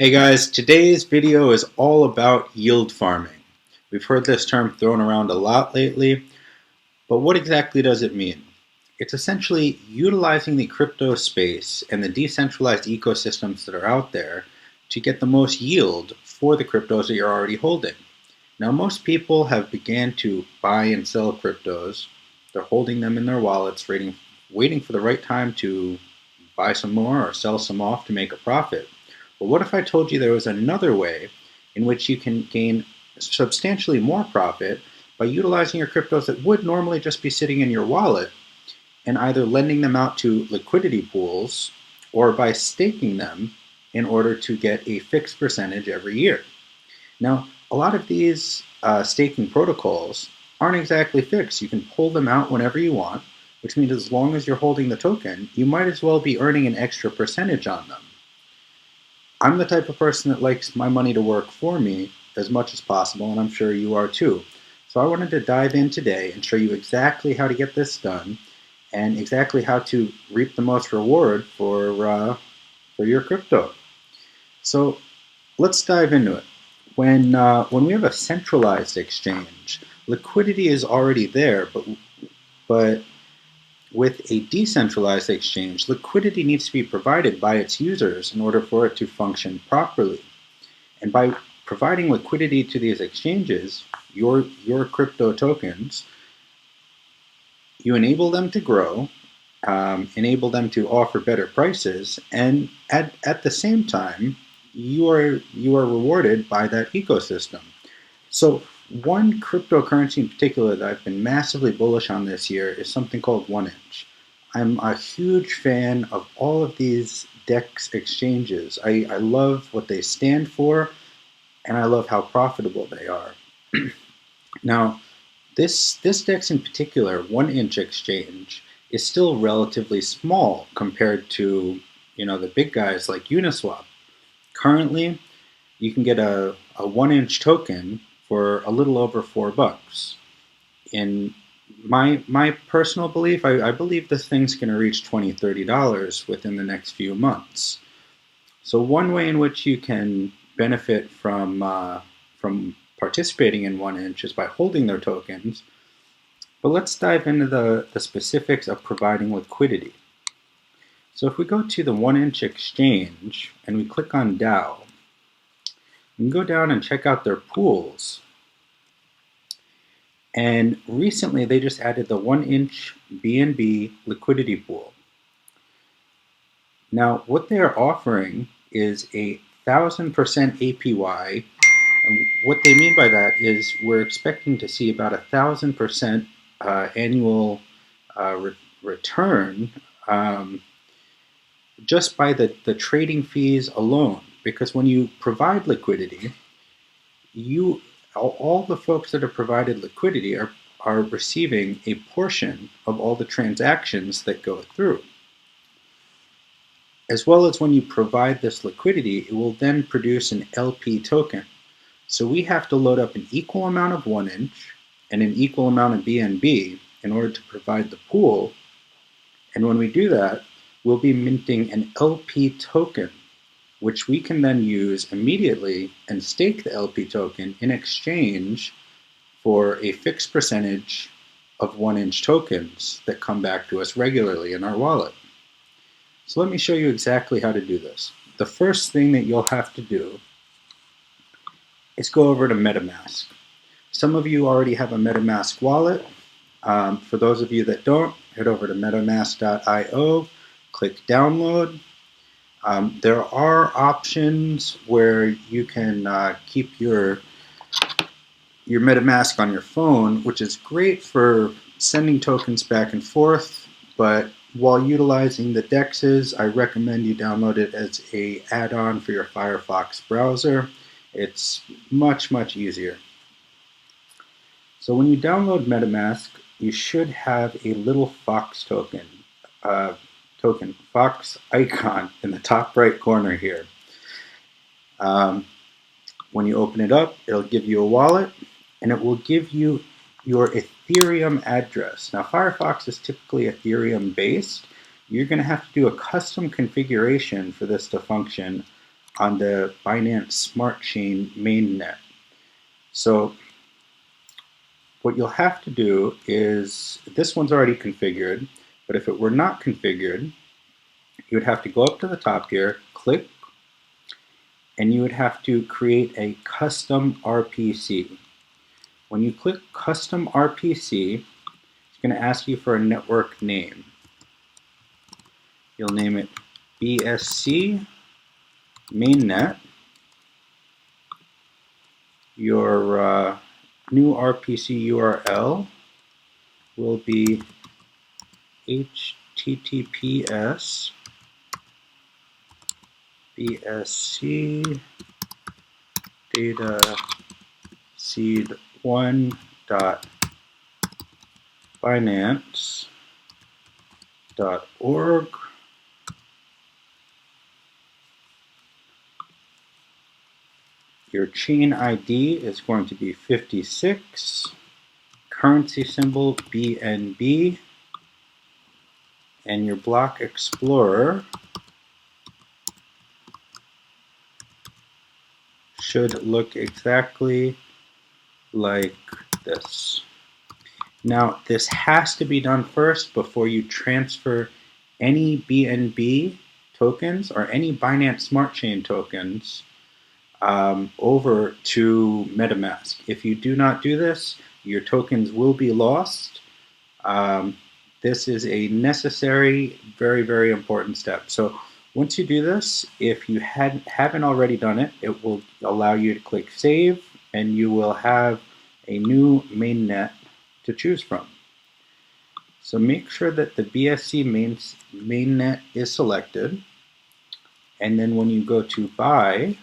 Hey guys, today's video is all about yield farming. We've heard this term thrown around a lot lately, but what exactly does it mean? It's essentially utilizing the crypto space and the decentralized ecosystems that are out there to get the most yield for the cryptos that you're already holding. Now, most people have began to buy and sell cryptos. They're holding them in their wallets, waiting for the right time to buy some more or sell some off to make a profit. But what if I told you there was another way in which you can gain substantially more profit by utilizing your cryptos that would normally just be sitting in your wallet and either lending them out to liquidity pools or by staking them in order to get a fixed percentage every year? Now, a lot of these staking protocols aren't exactly fixed. You can pull them out whenever you want, which means as long as you're holding the token, you might as well be earning an extra percentage on them. I'm the type of person that likes my money to work for me as much as possible, and I'm sure you are too. So I wanted to dive in today and show you exactly how to get this done and exactly how to reap the most reward for your crypto. So let's dive into it. When we have a centralized exchange, liquidity is already there, but with a decentralized exchange, liquidity needs to be provided by its users in order for it to function properly. And by providing liquidity to these exchanges, your crypto tokens, you enable them to grow, enable them to offer better prices, and at the same time, you are rewarded by that ecosystem. So one cryptocurrency in particular that I've been massively bullish on this year is something called 1inch. I'm a huge fan of all of these DEX exchanges. I love what they stand for, and I love how profitable they are. Now, this DEX in particular, 1inch exchange, is still relatively small compared to the big guys like Uniswap. Currently, you can get a 1inch token for a little over $4. In my personal belief, I believe this thing's going to reach $20, $30 within the next few months. So one way in which you can benefit from participating in 1inch is by holding their tokens. But let's dive into the specifics of providing liquidity. So if we go to the 1inch exchange and we click on DAO, we can go down and check out their pools. And recently they just added the 1inch BNB liquidity pool. Now what they are offering is a 1000% APY. And what they mean by that is we're expecting to see about 1000% annual return just by the trading fees alone. Because when you provide liquidity, all the folks that are provided liquidity are receiving a portion of all the transactions that go through. As well as when you provide this liquidity, it will then produce an LP token. So we have to load up an equal amount of 1inch and an equal amount of BNB in order to provide the pool. And when we do that, we'll be minting an LP token, which we can then use immediately and stake the LP token in exchange for a fixed percentage of 1inch tokens that come back to us regularly in our wallet. So let me show you exactly how to do this. The first thing that you'll have to do is go over to MetaMask. Some of you already have a MetaMask wallet. For those of you that don't, head over to metamask.io, click download. There are options where you can keep your MetaMask on your phone, which is great for sending tokens back and forth, but while utilizing the DEXs, I recommend you download it as an add-on for your Firefox browser. It's much, much easier. So when you download MetaMask, you should have a little Fox Fox icon in the top right corner here. When you open it up, it'll give you a wallet, and it will give you your Ethereum address. Now, Firefox is typically Ethereum based. You're going to have to do a custom configuration for this to function on the Binance Smart Chain mainnet. So what you'll have to do is, this one's already configured, but if it were not configured, you would have to go up to the top here, click, and you would have to create a custom RPC. When you click custom RPC, it's going to ask you for a network name. You'll name it BSC mainnet. Your new RPC URL will be https bsc data seed 1 binance.org. Your chain ID is going to be 56, currency symbol BNB, and your block explorer should look exactly like this. Now, this has to be done first before you transfer any BNB tokens or any Binance Smart Chain tokens over to MetaMask. If you do not do this, your tokens will be lost. This is a necessary, very, very important step. So once you do this, if you haven't already done it, it will allow you to click Save, and you will have a new mainnet to choose from. So make sure that the BSC mainnet is selected, and then when you go to Buy,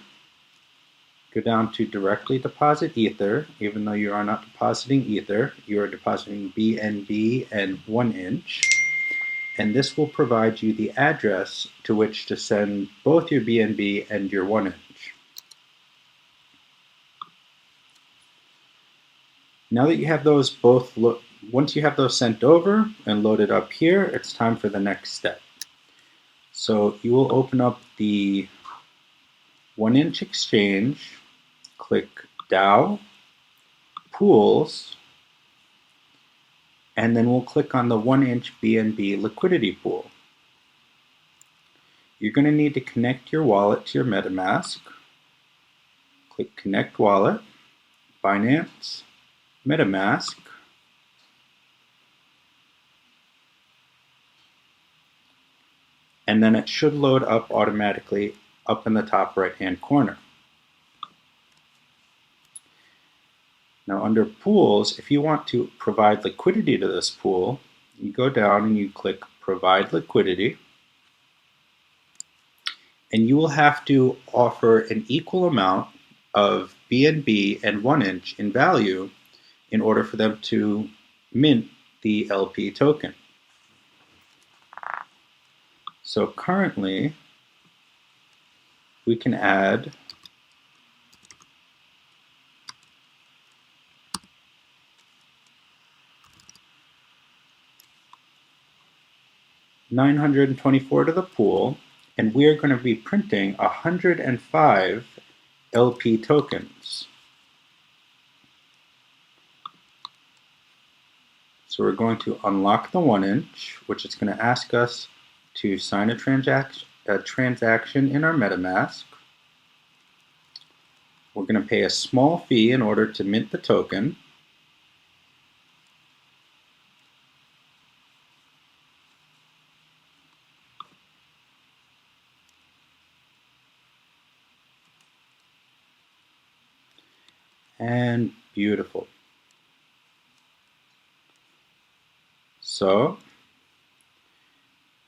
go down to Directly Deposit Ether. Even though you are not depositing Ether, you are depositing BNB and 1inch. And this will provide you the address to which to send both your BNB and your 1inch. Now that you have those both, once you have those sent over and loaded up here, it's time for the next step. So you will open up the 1inch exchange, click DAO, Pools, and then we'll click on the 1inch BNB liquidity pool. You're going to need to connect your wallet to your MetaMask. Click Connect Wallet, Binance, MetaMask, and then it should load up automatically up in the top right-hand corner. Now under Pools, if you want to provide liquidity to this pool, you go down and you click Provide Liquidity, and you will have to offer an equal amount of BNB and 1inch in value in order for them to mint the LP token. So currently, we can add $924 to the pool, and we are going to be printing 105 LP tokens. So we're going to unlock the 1inch, which is going to ask us to sign a transaction in our MetaMask. We're going to pay a small fee in order to mint the token. And beautiful. So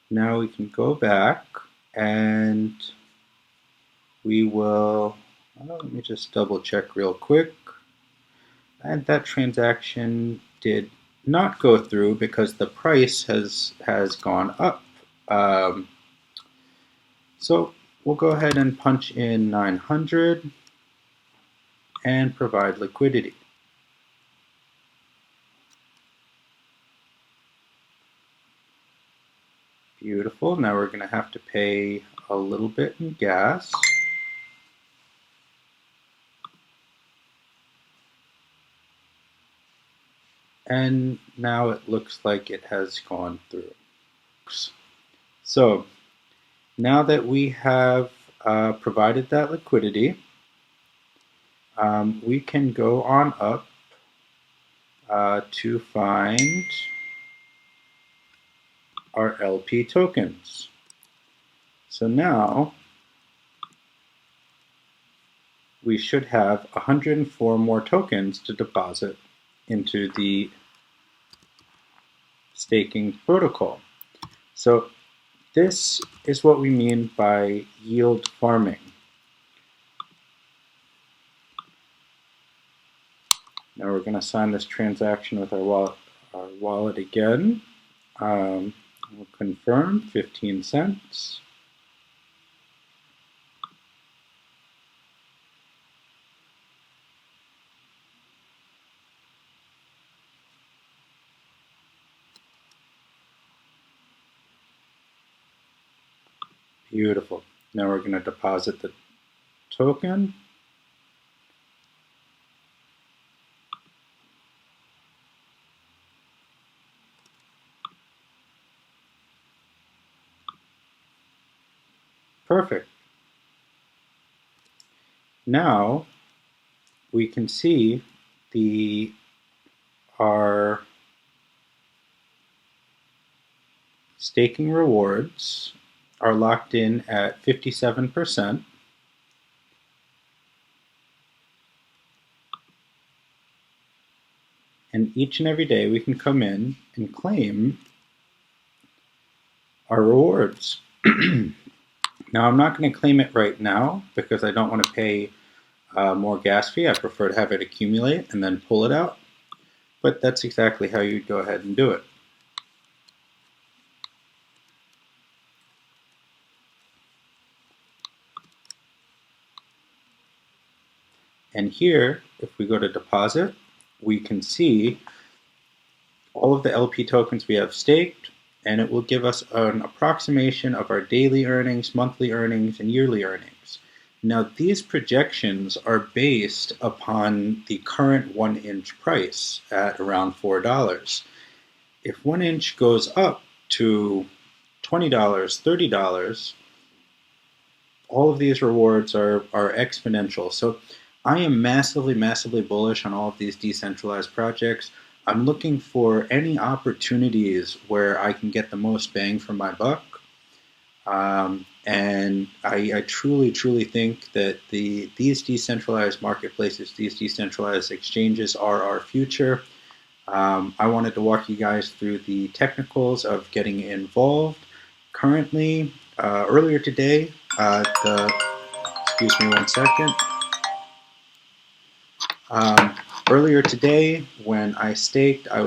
now we can go back and we will, let me just double check real quick. And that transaction did not go through because the price has gone up. So we'll go ahead and punch in 900 and provide liquidity. Beautiful. Now we're going to have to pay a little bit in gas. And now it looks like it has gone through. So now that we have provided that liquidity, we can go on up to find our LP tokens. So now we should have 104 more tokens to deposit into the staking protocol. So this is what we mean by yield farming. Now we're going to sign this transaction with our wallet again. We'll confirm 15 cents. Beautiful. Now we're going to deposit the token. Perfect. Now we can see our staking rewards are locked in at 57%. And each and every day we can come in and claim our rewards. Now I'm not going to claim it right now because I don't want to pay more gas fee. I prefer to have it accumulate and then pull it out. But that's exactly how you'd go ahead and do it. And here, if we go to deposit, we can see all of the LP tokens we have staked, and it will give us an approximation of our daily earnings, monthly earnings, and yearly earnings. Now, these projections are based upon the current 1-inch price at around $4. If 1 inch goes up to $20, $30, all of these rewards are exponential. So I am massively bullish on all of these decentralized projects. I'm looking for any opportunities where I can get the most bang for my buck. And I truly think that these decentralized marketplaces, these decentralized exchanges are our future. I wanted to walk you guys through the technicals of getting involved. Currently, earlier today, excuse me one second. Earlier today, when I staked, I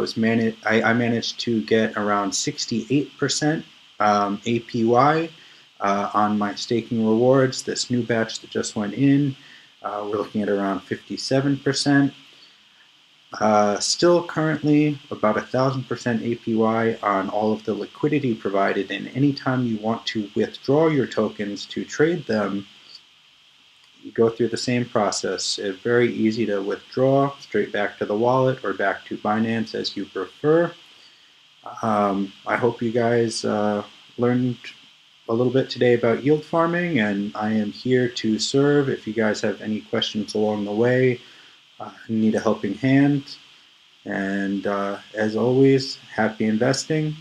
managed to get around 68% APY on my staking rewards. This new batch that just went in, we're looking at around 57%. Still currently about 1,000% APY on all of the liquidity provided, and anytime you want to withdraw your tokens to trade them, you go through the same process. It's very easy to withdraw straight back to the wallet or back to Binance as you prefer. I hope you guys learned a little bit today about yield farming, and I am here to serve. If you guys have any questions along the way, need a helping hand. And as always, happy investing.